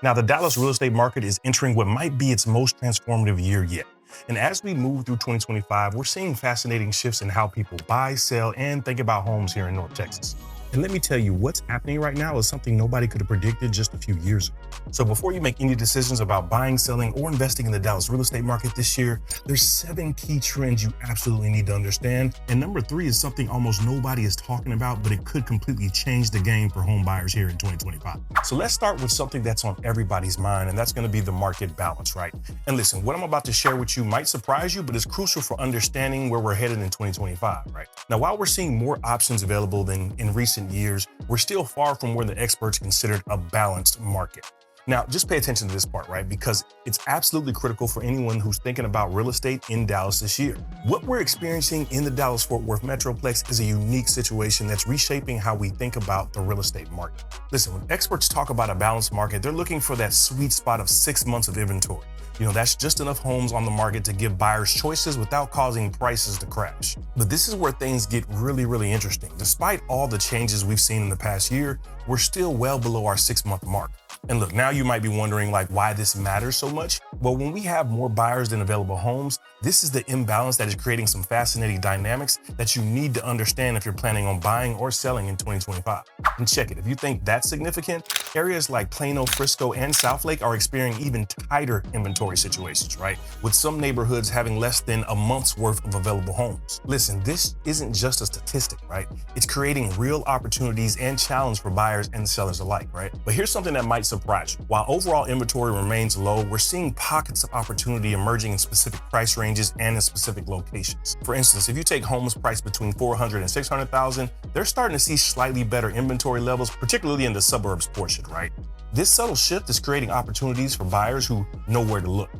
Now, the Dallas real estate market is entering what might be its most transformative year yet. And as we move through 2025, we're seeing fascinating shifts in how people buy, sell, and think about homes here in North Texas. And let me tell you, what's happening right now is something nobody could have predicted just a few years ago. So before you make any decisions about buying, selling, or investing in the Dallas real estate market this year, there's 7 key trends you absolutely need to understand. And number 3 is something almost nobody is talking about, but it could completely change the game for home buyers here in 2025. So let's start with something that's on everybody's mind, and that's going to be the market balance, right? And listen, what I'm about to share with you might surprise you, but it's crucial for understanding where we're headed in 2025, right? Now, while we're seeing more options available than in recent years, we're still far from where the experts considered a balanced market. Now, just pay attention to this part, right? Because it's absolutely critical for anyone who's thinking about real estate in Dallas this year. What we're experiencing in the Dallas-Fort Worth Metroplex is a unique situation that's reshaping how we think about the real estate market. Listen, when experts talk about a balanced market, they're looking for that sweet spot of 6 months of inventory. That's just enough homes on the market to give buyers choices without causing prices to crash. But this is where things get really interesting. Despite all the changes we've seen in the past year, we're still well below our 6-month mark. And look, now you might be wondering why this matters so much. Well, when we have more buyers than available homes, this is the imbalance that is creating some fascinating dynamics that you need to understand if you're planning on buying or selling in 2025. And check it, if you think that's significant, areas like Plano, Frisco, and Southlake are experiencing even tighter inventory situations, right? With some neighborhoods having less than a month's worth of available homes. Listen, this isn't just a statistic, right? It's creating real opportunities and challenge for buyers and sellers alike, right? But here's something that might surprise you. While overall inventory remains low, we're seeing pockets of opportunity emerging in specific price ranges and in specific locations. For instance, if you take homes priced between $400,000 and $600,000, they're starting to see slightly better inventory levels, particularly in the suburbs portion, right? This subtle shift is creating opportunities for buyers who know where to look.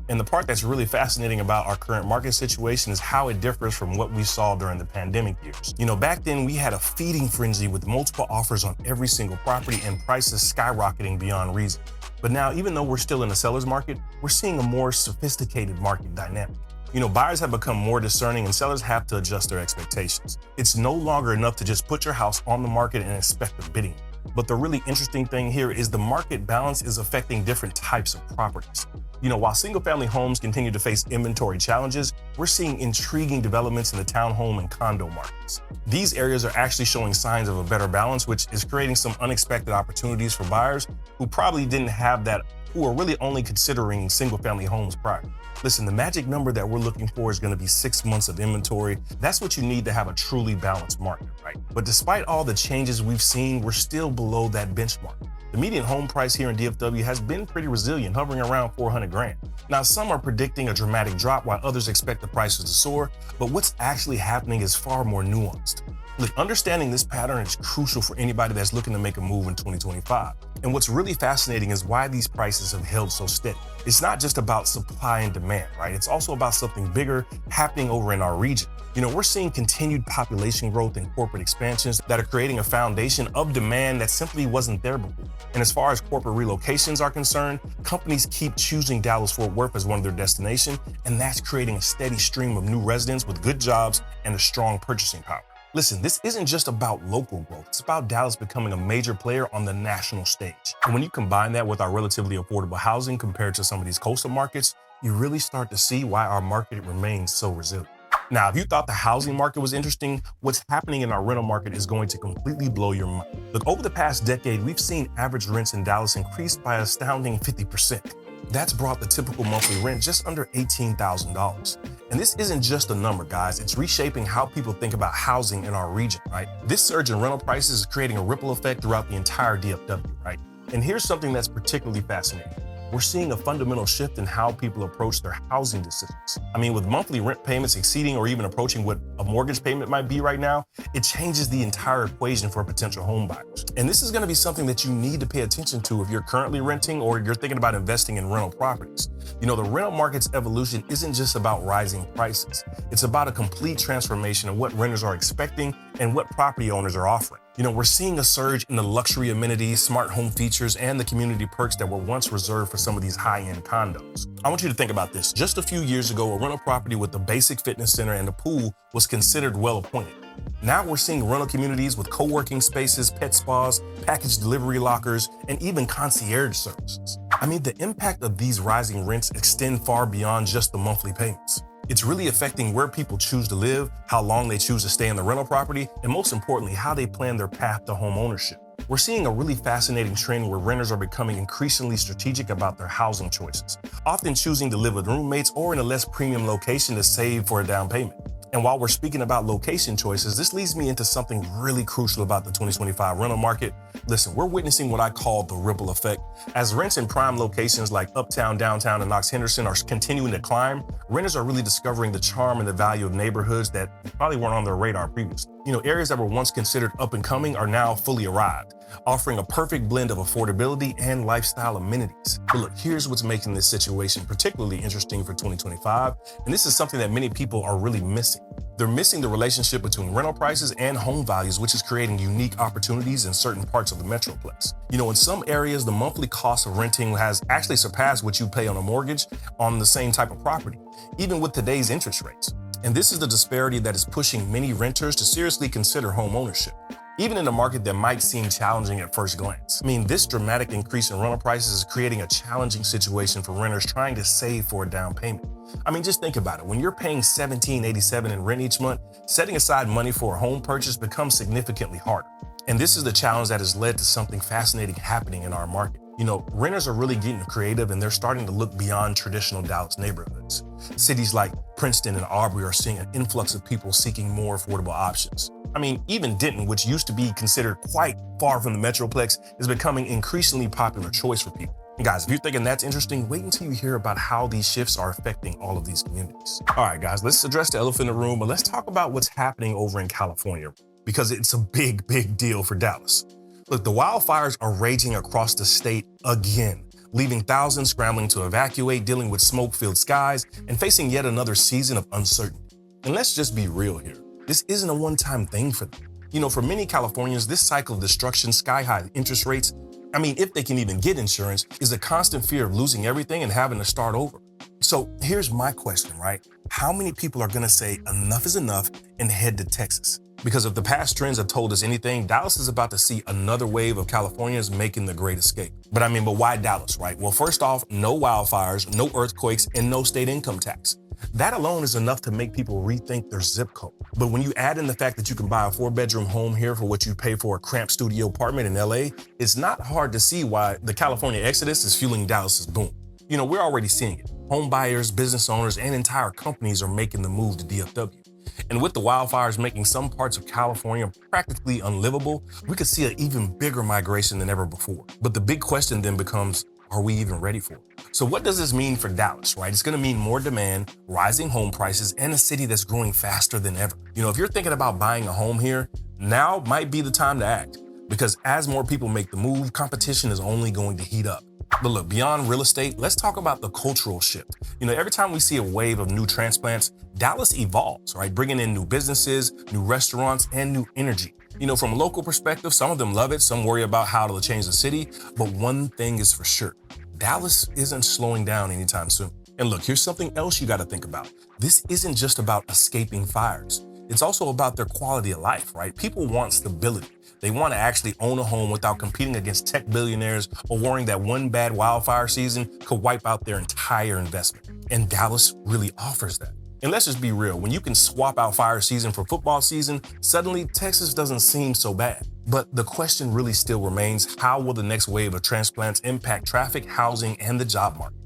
And the part that's really fascinating about our current market situation is how it differs from what we saw during the pandemic years. Back then we had a feeding frenzy with multiple offers on every single property and prices skyrocketing beyond reason. But now, even though we're still in the seller's market, we're seeing a more sophisticated market dynamic. Buyers have become more discerning and sellers have to adjust their expectations. It's no longer enough to just put your house on the market and expect a bidding. But the really interesting thing here is the market balance is affecting different types of properties. While single-family homes continue to face inventory challenges, we're seeing intriguing developments in the townhome and condo markets. These areas are actually showing signs of a better balance, which is creating some unexpected opportunities for buyers who probably didn't have that, who are really only considering single-family homes prior. Listen, the magic number that we're looking for is going to be 6 months of inventory. That's what you need to have a truly balanced market, right? But despite all the changes we've seen, we're still below that benchmark. The median home price here in DFW has been pretty resilient, hovering around $400,000. Now, some are predicting a dramatic drop while others expect the prices to soar, but what's actually happening is far more nuanced. Look, understanding this pattern is crucial for anybody that's looking to make a move in 2025. And what's really fascinating is why these prices have held so steady. It's not just about supply and demand, right? It's also about something bigger happening over in our region. We're seeing continued population growth and corporate expansions that are creating a foundation of demand that simply wasn't there before. And as far as corporate relocations are concerned, companies keep choosing Dallas-Fort Worth as one of their destinations, and that's creating a steady stream of new residents with good jobs and a strong purchasing power. Listen, this isn't just about local growth. It's about Dallas becoming a major player on the national stage. And when you combine that with our relatively affordable housing compared to some of these coastal markets, you really start to see why our market remains so resilient. Now, if you thought the housing market was interesting, what's happening in our rental market is going to completely blow your mind. Look, over the past decade, we've seen average rents in Dallas increase by an astounding 50%. That's brought the typical monthly rent just under $18,000. And this isn't just a number, guys. It's reshaping how people think about housing in our region, right? This surge in rental prices is creating a ripple effect throughout the entire DFW, right? And here's something that's particularly fascinating. We're seeing a fundamental shift in how people approach their housing decisions. With monthly rent payments exceeding or even approaching what a mortgage payment might be right now, it changes the entire equation for potential home buyers. And this is going to be something that you need to pay attention to if you're currently renting or you're thinking about investing in rental properties. The rental market's evolution isn't just about rising prices. It's about a complete transformation of what renters are expecting and what property owners are offering. We're seeing a surge in the luxury amenities, smart home features, and the community perks that were once reserved for some of these high-end condos. I want you to think about this. Just a few years ago, a rental property with a basic fitness center and a pool was considered well-appointed. Now we're seeing rental communities with co-working spaces, pet spas, package delivery lockers, and even concierge services. I mean, the impact of these rising rents extend far beyond just the monthly payments. It's really affecting where people choose to live, how long they choose to stay in the rental property, and most importantly, how they plan their path to home ownership. We're seeing a really fascinating trend where renters are becoming increasingly strategic about their housing choices, often choosing to live with roommates or in a less premium location to save for a down payment. And while we're speaking about location choices, this leads me into something really crucial about the 2025 rental market. Listen, we're witnessing what I call the ripple effect. As rents in prime locations like Uptown, Downtown, and Knox Henderson are continuing to climb, renters are really discovering the charm and the value of neighborhoods that probably weren't on their radar previously. Areas that were once considered up and coming are now fully arrived, offering a perfect blend of affordability and lifestyle amenities. But look, here's what's making this situation particularly interesting for 2025, and this is something that many people are really missing. They're missing the relationship between rental prices and home values, which is creating unique opportunities in certain parts of the Metroplex. In some areas, the monthly cost of renting has actually surpassed what you pay on a mortgage on the same type of property, even with today's interest rates. And this is the disparity that is pushing many renters to seriously consider home ownership, even in a market that might seem challenging at first glance. I mean, this dramatic increase in rental prices is creating a challenging situation for renters trying to save for a down payment. I mean, just think about it. When you're paying $17.87 in rent each month, setting aside money for a home purchase becomes significantly harder. And this is the challenge that has led to something fascinating happening in our market. Renters are really getting creative and they're starting to look beyond traditional Dallas neighborhoods. Cities like Princeton and Aubrey are seeing an influx of people seeking more affordable options. I mean, even Denton, which used to be considered quite far from the Metroplex, is becoming an increasingly popular choice for people. And guys, if you're thinking that's interesting, wait until you hear about how these shifts are affecting all of these communities. All right, guys, let's address the elephant in the room, but let's talk about what's happening over in California, because it's a big, big deal for Dallas. Look, the wildfires are raging across the state again, leaving thousands scrambling to evacuate, dealing with smoke-filled skies, and facing yet another season of uncertainty. And let's just be real here. This isn't a one-time thing for them. For many Californians, this cycle of destruction, sky-high interest rates, I mean, if they can even get insurance, is a constant fear of losing everything and having to start over. So here's my question, right? How many people are gonna say enough is enough and head to Texas? Because if the past trends have told us anything, Dallas is about to see another wave of Californians making the great escape. But why Dallas, right? Well, first off, no wildfires, no earthquakes, and no state income tax. That alone is enough to make people rethink their zip code. But when you add in the fact that you can buy a 4-bedroom home here for what you pay for a cramped studio apartment in LA, it's not hard to see why the California exodus is fueling Dallas's boom. We're already seeing it. Home buyers, business owners, and entire companies are making the move to DFW. And with the wildfires making some parts of California practically unlivable, we could see an even bigger migration than ever before. But the big question then becomes, are we even ready for it? So what does this mean for Dallas, right? It's gonna mean more demand, rising home prices, and a city that's growing faster than ever. If you're thinking about buying a home here, now might be the time to act. Because as more people make the move, competition is only going to heat up. But look, beyond real estate, let's talk about the cultural shift. Every time we see a wave of new transplants, Dallas evolves, right? Bringing in new businesses, new restaurants, and new energy. From a local perspective, some of them love it, some worry about how it'll change the city, but one thing is for sure, Dallas isn't slowing down anytime soon. And look, here's something else you gotta think about. This isn't just about escaping fires. It's also about their quality of life, right? People want stability. They want to actually own a home without competing against tech billionaires or worrying that one bad wildfire season could wipe out their entire investment. And Dallas really offers that. And let's just be real, when you can swap out fire season for football season, suddenly Texas doesn't seem so bad. But the question really still remains, how will the next wave of transplants impact traffic, housing, and the job market?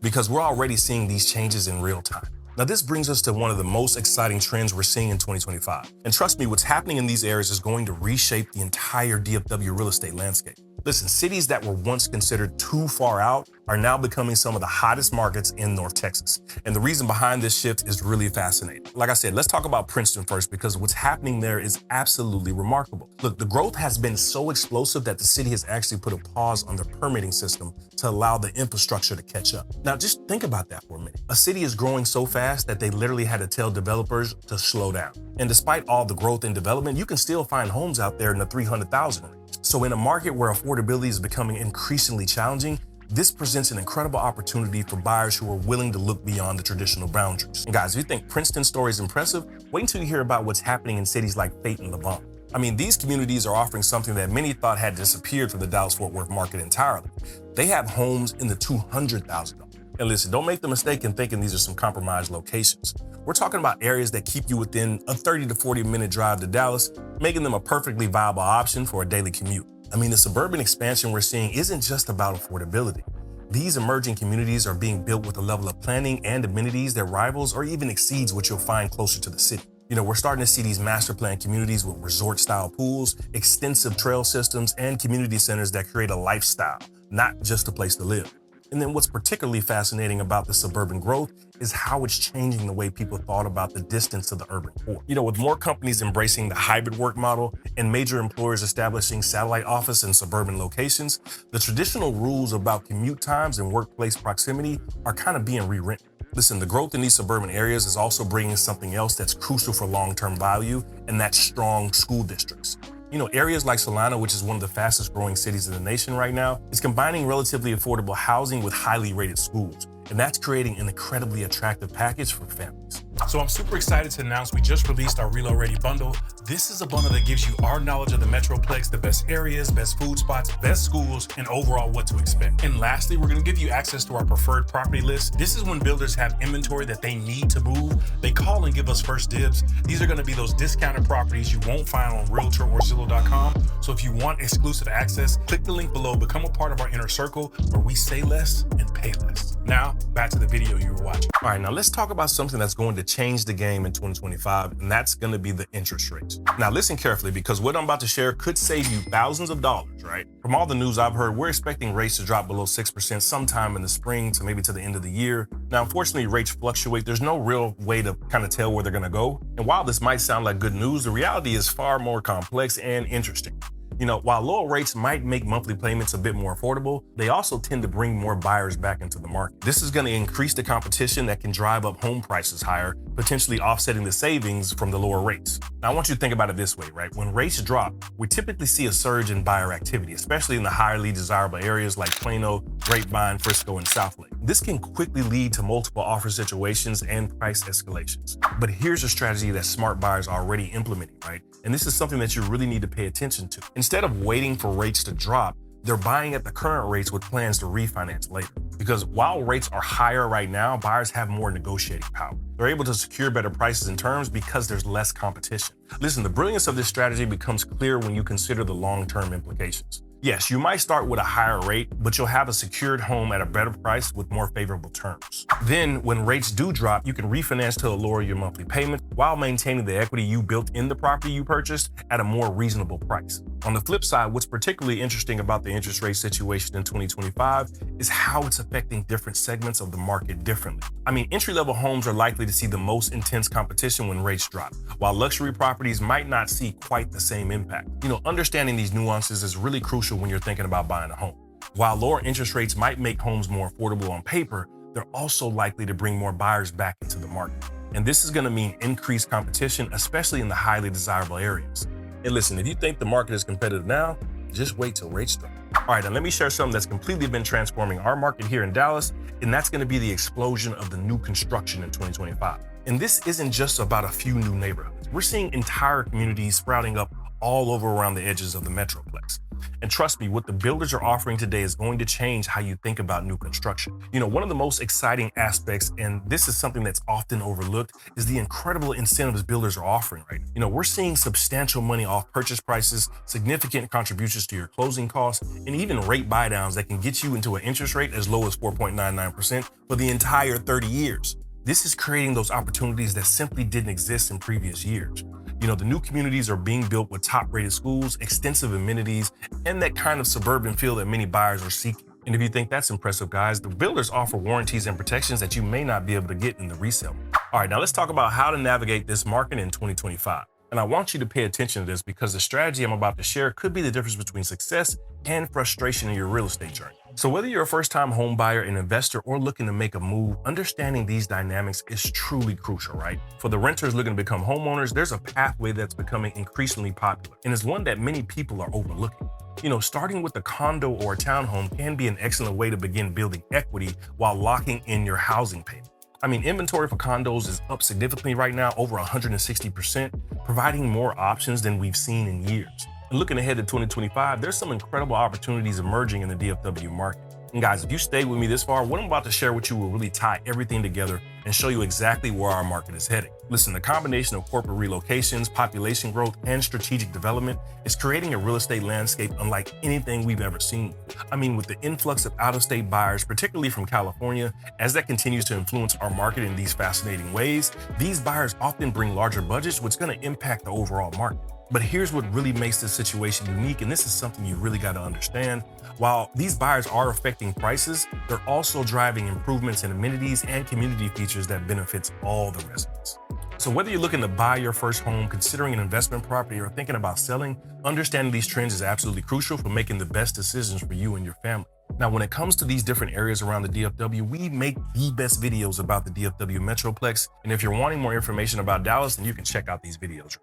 Because we're already seeing these changes in real time. Now, this brings us to one of the most exciting trends we're seeing in 2025. And trust me, what's happening in these areas is going to reshape the entire DFW real estate landscape. Listen, cities that were once considered too far out are now becoming some of the hottest markets in North Texas. And the reason behind this shift is really fascinating. Like I said, let's talk about Princeton first, because what's happening there is absolutely remarkable. Look, the growth has been so explosive that the city has actually put a pause on their permitting system to allow the infrastructure to catch up. Now, just think about that for a minute. A city is growing so fast that they literally had to tell developers to slow down. And despite all the growth and development, you can still find homes out there in the 300,000 range. So in a market where affordability is becoming increasingly challenging, this presents an incredible opportunity for buyers who are willing to look beyond the traditional boundaries. And guys, if you think Princeton's story is impressive, wait until you hear about what's happening in cities like Fate and Levant. I mean, these communities are offering something that many thought had disappeared from the Dallas-Fort Worth market entirely. They have homes in the $200,000. And listen, don't make the mistake in thinking these are some compromised locations. We're talking about areas that keep you within a 30 to 40-minute drive to Dallas, making them a perfectly viable option for a daily commute. I mean, the suburban expansion we're seeing isn't just about affordability. These emerging communities are being built with a level of planning and amenities that rivals or even exceeds what you'll find closer to the city. You know, we're starting to see these master plan communities with resort-style pools, extensive trail systems, and community centers that create a lifestyle, not just a place to live. And then what's particularly fascinating about the suburban growth is how it's changing the way people thought about the distance to the urban core. You know, with more companies embracing the hybrid work model and major employers establishing satellite office in suburban locations, the traditional rules about commute times and workplace proximity are kind of being rewritten. Listen, the growth in these suburban areas is also bringing something else that's crucial for long-term value, and that's strong school districts. You know, areas like Solana, which is one of the fastest growing cities in the nation right now, is combining relatively affordable housing with highly rated schools. And that's creating an incredibly attractive package for families. So I'm super excited to announce we just released our Reload Ready bundle. This is a bundle that gives you our knowledge of the Metroplex, the best areas, best food spots, best schools, and overall what to expect. And lastly, we're going to give you access to our preferred property list. This is when builders have inventory that they need to move. They call and give us first dibs. These are going to be those discounted properties you won't find on Realtor or Zillow.com. So if you want exclusive access, click the link below, become a part of our inner circle where we say less and pay less. Now, back to the video you were watching. All right, now let's talk about something that's going to change the game in 2025, and that's going to be the interest rates. Now listen carefully, because what I'm about to share could save you thousands of dollars, right? From all the news I've heard, we're expecting rates to drop below 6% sometime in the spring to maybe to the end of the year. Now, unfortunately, rates fluctuate. There's no real way to kind of tell where they're going to go. And while this might sound like good news, the reality is far more complex and interesting. You know, while lower rates might make monthly payments a bit more affordable, they also tend to bring more buyers back into the market. This is going to increase the competition that can drive up home prices higher, potentially offsetting the savings from the lower rates. Now, I want you to think about it this way, right? When rates drop, we typically see a surge in buyer activity, especially in the highly desirable areas like Plano, Grapevine, Frisco, and Southlake. This can quickly lead to multiple offer situations and price escalations. But here's a strategy that smart buyers are already implementing, right? And this is something that you really need to pay attention to. Instead of waiting for rates to drop, they're buying at the current rates with plans to refinance later. Because while rates are higher right now, buyers have more negotiating power. They're able to secure better prices and terms because there's less competition. Listen, the brilliance of this strategy becomes clear when you consider the long-term implications. Yes, you might start with a higher rate, but you'll have a secured home at a better price with more favorable terms. Then, when rates do drop, you can refinance to lower your monthly payment while maintaining the equity you built in the property you purchased at a more reasonable price. On the flip side, what's particularly interesting about the interest rate situation in 2025 is how it's affecting different segments of the market differently. I mean, entry-level homes are likely to see the most intense competition when rates drop, while luxury properties might not see quite the same impact. You know, understanding these nuances is really crucial when you're thinking about buying a home. While lower interest rates might make homes more affordable on paper, they're also likely to bring more buyers back into the market. And this is going to mean increased competition, especially in the highly desirable areas. And listen, if you think the market is competitive now, just wait till rates drop. All right, now let me share something that's completely been transforming our market here in Dallas, and that's going to be the explosion of the new construction in 2025. And this isn't just about a few new neighborhoods. We're seeing entire communities sprouting up all over around the edges of the Metroplex. And trust me, what the builders are offering today is going to change how you think about new construction. You know, one of the most exciting aspects, and this is something that's often overlooked, is the incredible incentives builders are offering right now. You know, we're seeing substantial money off purchase prices, significant contributions to your closing costs, and even rate buydowns that can get you into an interest rate as low as 4.99% for the entire 30 years. This is creating those opportunities that simply didn't exist in previous years. You know, the new communities are being built with top-rated schools, extensive amenities, and that kind of suburban feel that many buyers are seeking. And if you think that's impressive, guys, the builders offer warranties and protections that you may not be able to get in the resale. All right, now let's talk about how to navigate this market in 2025. And I want you to pay attention to this because the strategy I'm about to share could be the difference between success and frustration in your real estate journey. So whether you're a first-time home buyer, an investor, or looking to make a move, understanding these dynamics is truly crucial, right? For the renters looking to become homeowners, there's a pathway that's becoming increasingly popular, and it's one that many people are overlooking. You know, starting with a condo or a townhome can be an excellent way to begin building equity while locking in your housing payment. I mean, inventory for condos is up significantly right now, over 160%, providing more options than we've seen in years. And looking ahead to 2025, there's some incredible opportunities emerging in the DFW market. And guys, if you stay with me this far, what I'm about to share with you will really tie everything together and show you exactly where our market is heading. Listen, the combination of corporate relocations, population growth, and strategic development is creating a real estate landscape unlike anything we've ever seen. I mean, with the influx of out-of-state buyers, particularly from California, as that continues to influence our market in these fascinating ways, these buyers often bring larger budgets, which is going to impact the overall market. But here's what really makes this situation unique, and this is something you really got to understand. While these buyers are affecting prices, they're also driving improvements in amenities and community features that benefits all the residents. So whether you're looking to buy your first home, considering an investment property, or thinking about selling, understanding these trends is absolutely crucial for making the best decisions for you and your family. Now, when it comes to these different areas around the DFW, we make the best videos about the DFW Metroplex. And if you're wanting more information about Dallas, then you can check out these videos.